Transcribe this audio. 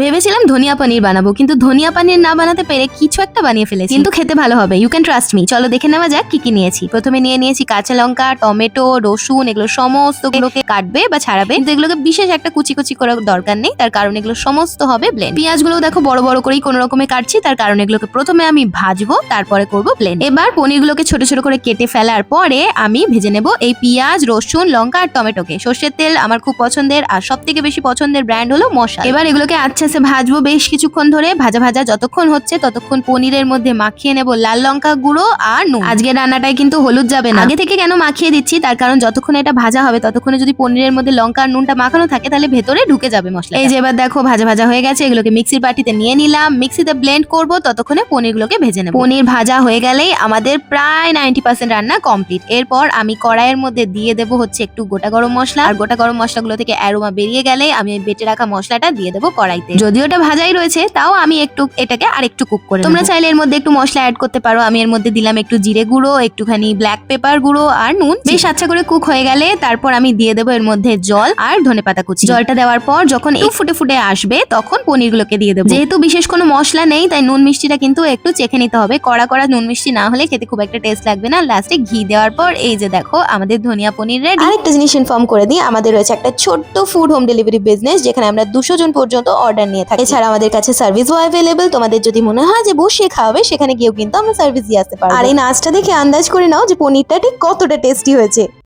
ভেবেছিলাম ধনিয়া পনির বানাবো, কিন্তু ধনিয়া পনির না বানাতে পেরে কিছু একটা বানিয়ে ফেলেছি, কিন্তু খেতে ভালো হবে। You can trust me. চলো দেখে নেওয়া যাক কি কি নিয়েছি। প্রথমে নিয়েছি কাঁচা লঙ্কা, টমেটো, রসুন। এগুলো সমস্ত গুলোকে কাটবে বা ছাড়াবে, কিন্তু এগুলোকে বিশেষ একটা কুচি কুচি করার দরকার নেই, তার কারণ এগুলো সমস্ত হবে ব্লেন্ড। পেঁয়াজগুলো দেখো বড় বড় করেই কোনো রকমে কাটছি, তার কারণ এগুলোকে প্রথমে আমি ভাজবো, তারপরে করব ব্লেন্ড। এবার পনিরগুলোকে ছোট ছোট করে কেটে ফেলার পরে আমি ভেজে নেব এই পেঁয়াজ, রসুন, লঙ্কা আর টমেটোকে। সর্ষের তেল আমার খুব পছন্দের, আর সব থেকে বেশি পছন্দের ব্র্যান্ড হলো মশলা। এবার এগুলোকে আচ্ছা ভাজবো বেশ কিছুক্ষণ ধরে। ভাজা ভাজা যতক্ষণ হচ্ছে ততক্ষণ পনিরের মধ্যে মাখিয়ে নেব লাল লঙ্কা গুঁড়ো আর নুন। আজকে রান্নাটায় কিন্তু হলুদ যাবে না। আগে থেকে কেন মাখিয়ে দিচ্ছি, তার কারণ যতক্ষণ এটা ভাজা হবে ততক্ষণে যদি পনিরের মধ্যে লঙ্কা আর নুনটা মাখানো থাকে তাহলে ভেতরে ঢুকে যাবে মশলা। এই যে এবার দেখো ভাজা ভাজা হয়ে গেছে, এগুলোকে মিক্সির বাটিতে নিয়ে নিলাম। মিক্সিতে ব্লেন্ড করব, ততক্ষণে পনিরগুলোকে ভেজে নেব। পনির ভাজা হয়ে গেলেই আমাদের প্রায় 90% রান্না কমপ্লিট। এরপর আমি কড়াইয়ের মধ্যে দিয়ে দেব হচ্ছে একটু গোটা গরম মশলা, আর গোটা গরম মশলাগুলো থেকে অ্যারোমা বেরিয়ে গেলে আমি বেটে রাখা মশলাটা দিয়ে দেবো কড়াইতে। যদিও এটা ভাজাই রয়েছে, তাও আমি একটু এটাকে আরেকটু কুক করে তোমরা চাইলে এর মধ্যে একটু মশলা অ্যাড করতে পারো। আমি এর মধ্যে দিলাম একটু জিরে গুঁড়ো, একটুখানি ব্ল্যাক পেপার গুঁড়ো আর নুন। বেশ আচ্ছা করে কুক হয়ে গেলে তারপর আমি দিয়ে দেবো এর মধ্যে জল আর ধনেপাতা কুচি। জলটা দেওয়ার পর যখন একটু ফুটে ফুটে আসবে তখন পনিরগুলোকে দিয়ে দেবো। যেহেতু বিশেষ কোনো মশলা নেই, তাই নুন মিষ্টিটা কিন্তু একটু চেখে নিতে হবে। কড়া কড়া নুন মিষ্টি না হলে খেতে খুব একটা টেস্ট লাগবে না। লাস্টে ঘি দেওয়ার পর এই যে দেখো আমাদের ধনিয়া পনির রেডি। আরেকটা জিনিস ইনফর্ম করে দিই, আমাদের রয়েছে একটা ছোট্ট ফুড হোম ডেলিভারি বিজনেস, যেখানে আমরা 200 জন পর্যন্ত অর্ডার নিয়ে থাকি। এছাড়া আমাদের কাছে সার্ভিসও অ্যাভেলেবল। তোমাদের যদি মনে হয় যে বসে খাওয়াবে, সেখানে গিয়েও কিন্তু আমরা সার্ভিস দিয়ে আসতে পারবো। আর এই নাচটা দেখে আন্দাজ করে নাও যে পনিরটা ঠিক কতটা টেস্টি হয়েছে।